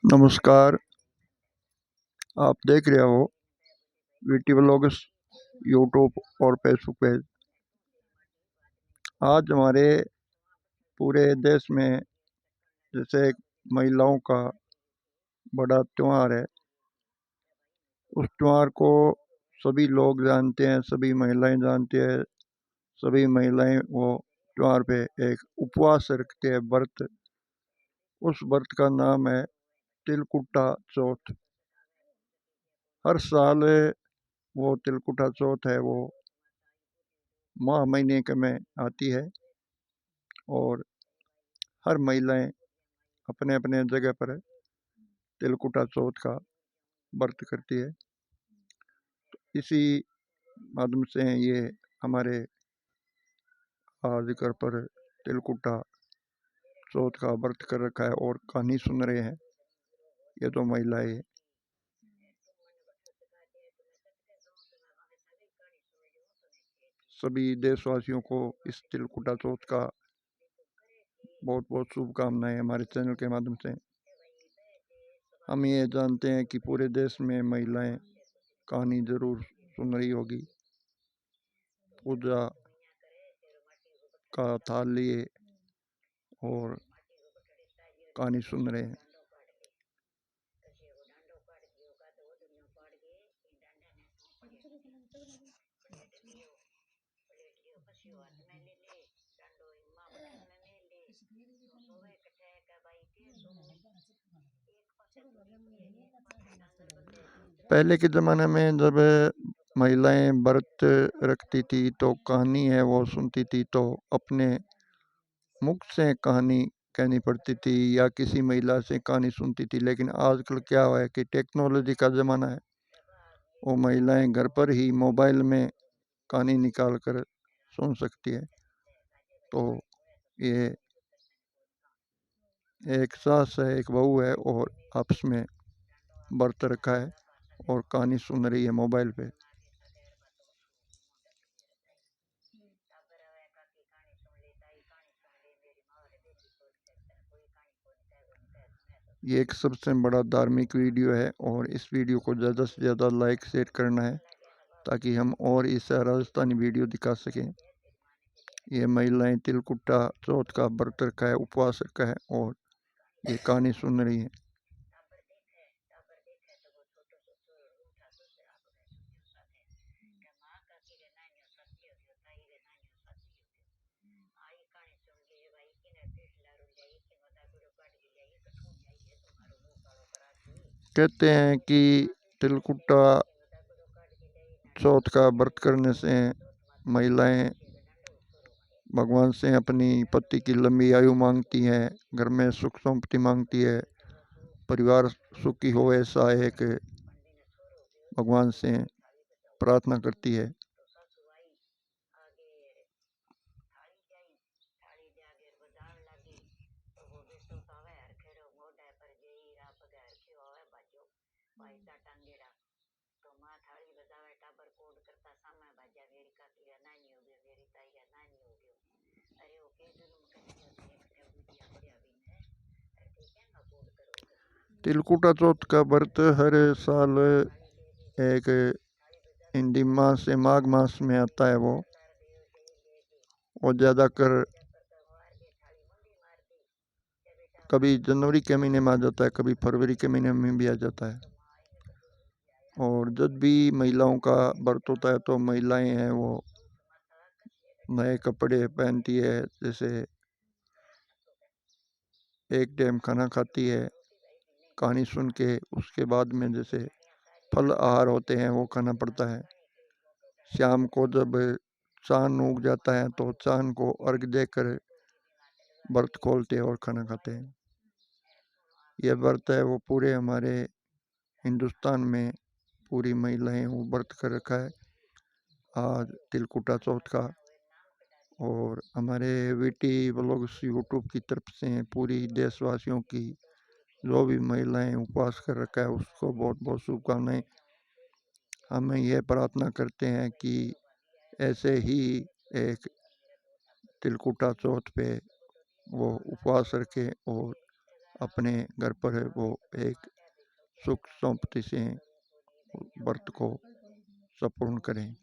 नमस्कार। आप देख रहे हो वीटी व्लॉग्स यूट्यूब और फेसबुक पेज। आज हमारे पूरे देश में जैसे महिलाओं का बड़ा त्यौहार है, उस त्यौहार को सभी लोग जानते हैं, सभी महिलाएं जानती है। सभी महिलाएं वो त्यौहार पे एक उपवास रखते हैं, व्रत। उस व्रत का नाम है तिलकुटा चौथ। हर साल वो तिलकुटा चौथ है, वो माह महीने के में आती है और हर महिलाएं अपने अपने जगह पर तिलकुटा चौथ का व्रत करती है। इसी माध्यम से ये हमारे आज घर पर तिलकुटा चौथ का व्रत कर रखा है और कहानी सुन रहे हैं ये तो महिलाएं। सभी देशवासियों को इस तिलकुटा चौथ का बहुत बहुत शुभकामनाएं हमारे चैनल के माध्यम से। हम ये जानते हैं कि पूरे देश में महिलाएं कहानी जरूर सुन रही होगी, पूजा का थाल लिए और कहानी सुन रहे हैं। पहले के ज़माने में जब महिलाएं व्रत रखती थी तो कहानी है वो सुनती थी, तो अपने मुख से कहानी कहनी पड़ती थी या किसी महिला से कहानी सुनती थी। लेकिन आजकल क्या हुआ है कि टेक्नोलॉजी का ज़माना है, वो महिलाएं घर पर ही मोबाइल में कहानी निकाल कर सुन सकती है। तो ये एक सास है, एक बहू है और आपस में व्रत रखा है और कहानी सुन रही है मोबाइल पे। ये एक सबसे बड़ा धार्मिक वीडियो है और इस वीडियो को ज़्यादा से ज़्यादा लाइक शेयर करना है ताकि हम और इस राजस्थानी वीडियो दिखा सकें। ये महिलाएं तिलकुटा चौथ का व्रत रखा है, उपवास रखा है और ये कहानी सुन रही है। कहते हैं कि तिलकुटा चौथ का व्रत करने से महिलाएं भगवान से अपनी पति की लंबी आयु मांगती हैं, घर में सुख संपत्ति मांगती है, परिवार सुखी हो ऐसा एक भगवान से प्रार्थना करती है। तिलकुटा चौथ का व्रत हर साल एक हिंदी मास से माघ मास में आता है वो, और ज़्यादातर कभी जनवरी के महीने में आ जाता है, कभी फरवरी के महीने में भी आ जाता है। और जब भी महिलाओं का व्रत होता है तो महिलाएं हैं वो नए कपड़े पहनती है, जैसे एक टाइम खाना खाती है कहानी सुन के, उसके बाद में जैसे फल आहार होते हैं वो खाना पड़ता है। शाम को जब चांद उग जाता है तो चांद को अर्घ देकर व्रत खोलते हैं और खाना खाते हैं। यह व्रत है वो पूरे हमारे हिंदुस्तान में पूरी महिलाएं वो व्रत कर रखा है आज तिलकुटा चौथ का। और हमारे वीटी व्लॉग्स यूट्यूब की तरफ से पूरी देशवासियों की जो भी महिलाएं उपवास कर रखा है उसको बहुत बहुत शुभकामनाएं। हम यह प्रार्थना करते हैं कि ऐसे ही एक तिलकुटा चौथ पे वो उपवास रखे और अपने घर पर वो एक सुख संपत्ति से व्रत को संपूर्ण करें।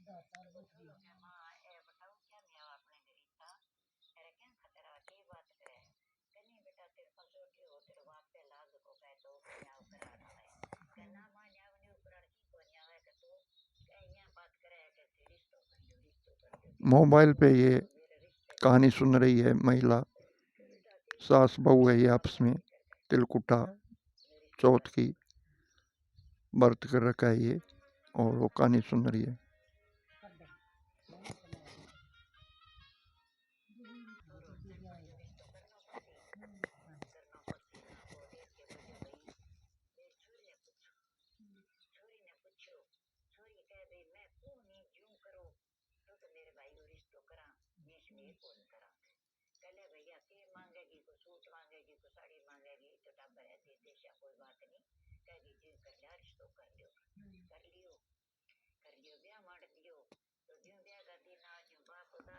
मोबाइल पे ये कहानी सुन रही है महिला, सास बहू है ये आपस में, तिलकुटा चौथ की व्रत कर रखा है ये, और वो कहानी सुन रही है।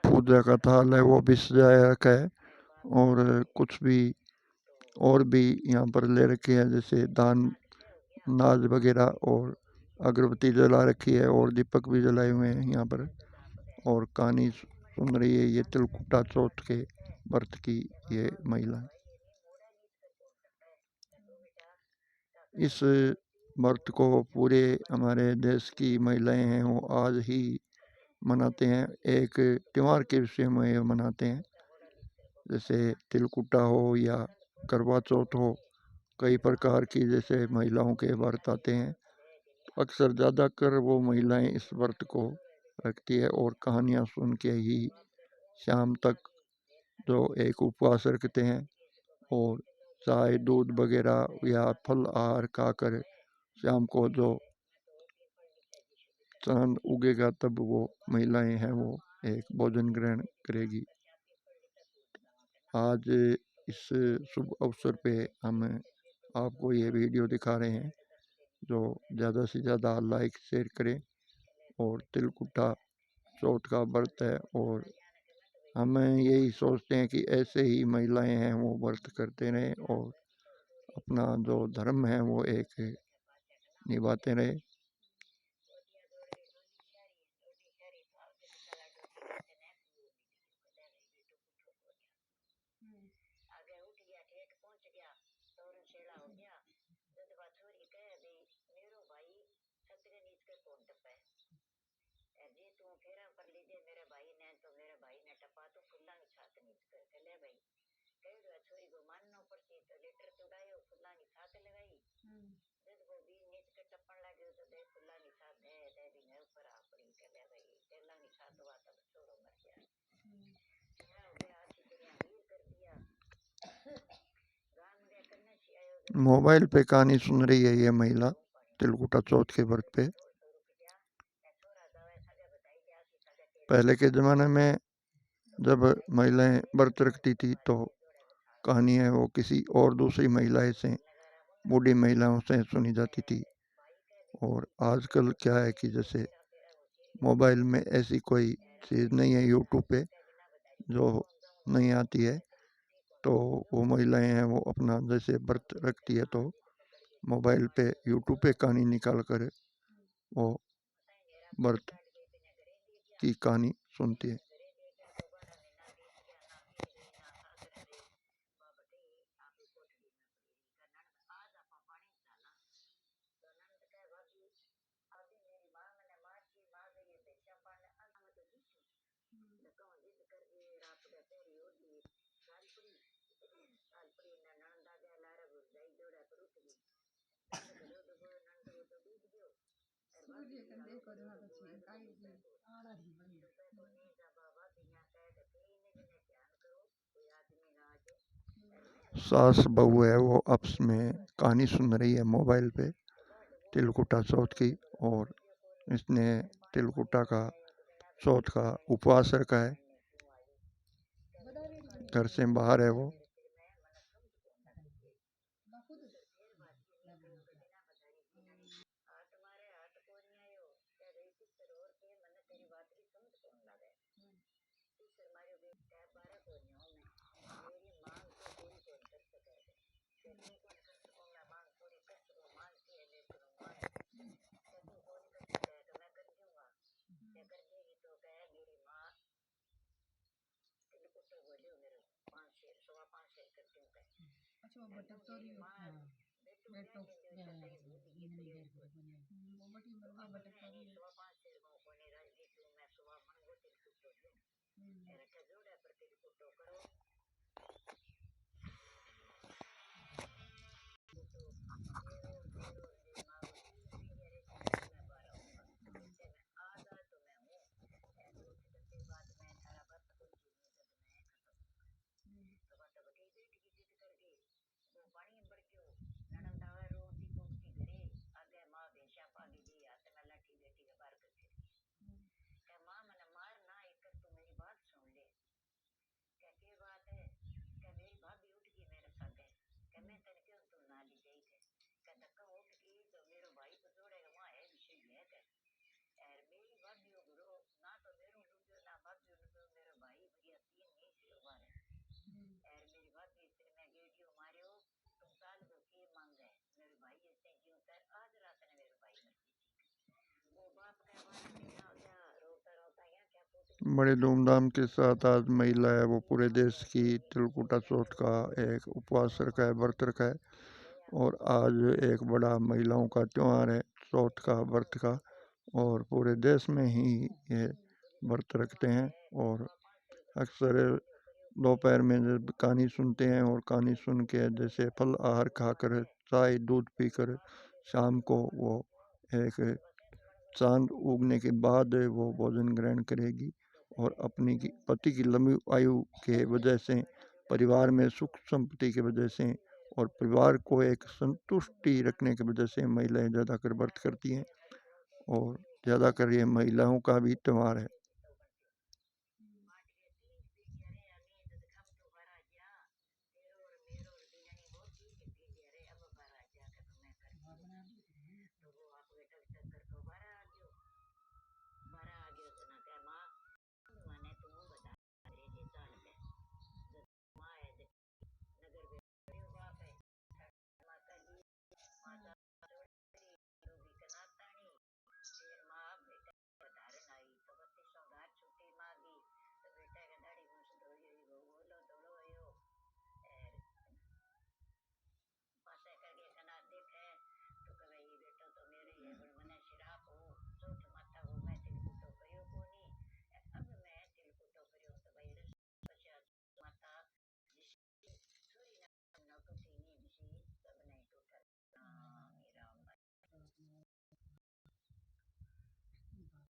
पूजा का थाल है वो भी सजाया रखा है, और कुछ भी और भी यहाँ पर ले रखे हैं, जैसे दान नाज वगैरह, और अगरबत्ती जला रखी है, और दीपक भी जलाए हुए हैं यहाँ पर। और कहानी सुन रही है ये तिलकुटा चौथ के व्रत की ये महिला। इस व्रत को पूरे हमारे देश की महिलाएं हैं वो आज ही मनाते हैं, एक त्यौहार के विषय में मनाते हैं। जैसे तिलकुटा हो या करवा चौथ हो, कई प्रकार की जैसे महिलाओं के व्रत आते हैं। अक्सर ज़्यादातर वो महिलाएं इस व्रत को रखती है, और कहानियाँ सुन के ही शाम तक जो एक उपवास रखते हैं, और चाय दूध वगैरह या फल आहार खाकर शाम को जो चांद उगेगा तब वो महिलाएं हैं वो एक भोजन ग्रहण करेगी। आज इस शुभ अवसर पे हम आपको ये वीडियो दिखा रहे हैं, जो ज़्यादा से ज़्यादा लाइक शेयर करें। और तिलकुटा चौथ का व्रत है, और हम यही सोचते हैं कि ऐसे ही महिलाएं हैं वो व्रत करते रहें, और अपना जो धर्म है वो एक निभाते रहें। मोबाइल पे कहानी सुन रही है ये महिला तिलकुटा चौथ के व्रत पे। पहले के ज़माने में जब महिलाएं व्रत रखती थी तो कहानी है वो किसी और दूसरी महिला से, बूढ़ी महिलाओं से सुनी जाती थी। और आजकल क्या है कि जैसे मोबाइल में ऐसी कोई चीज़ नहीं है यूट्यूब पे जो नहीं आती है, तो वो महिलाएं हैं वो अपना जैसे व्रत रखती है तो मोबाइल पे यूट्यूब पे कहानी निकाल कर वो व्रत की कहानी सुनती है। सास बहू है वो आपस में कहानी सुन रही है मोबाइल पे तिलकुटा चौथ की, और इसने तिलकुटा का चौथ का उपवास रखा है, घर से बाहर है वो। अच्छा वो बटक तो रही हो हाँ बेटो वो बटी मरवा बटक तो रही बड़े धूमधाम के साथ आज महिला है वो पूरे देश की तिलकुटा चौथ का एक उपवास रखा है, व्रत रखा है। और आज एक बड़ा महिलाओं का त्यौहार है, चौथ का, व्रत का। और पूरे देश में ही ये व्रत रखते हैं। और अक्सर दोपहर में जब कहानी सुनते हैं और कहानी सुन के जैसे फल आहार खाकर, चाय दूध पीकर शाम को वो एक चांद उगने के बाद वो भोजन ग्रहण करेगी। और अपनी पति की लंबी आयु के वजह से, परिवार में सुख संपत्ति की वजह से और परिवार को एक संतुष्टि रखने की वजह से महिलाएं ज़्यादातर व्रत करती हैं। और ज़्यादातर ये महिलाओं का भी त्यौहार है।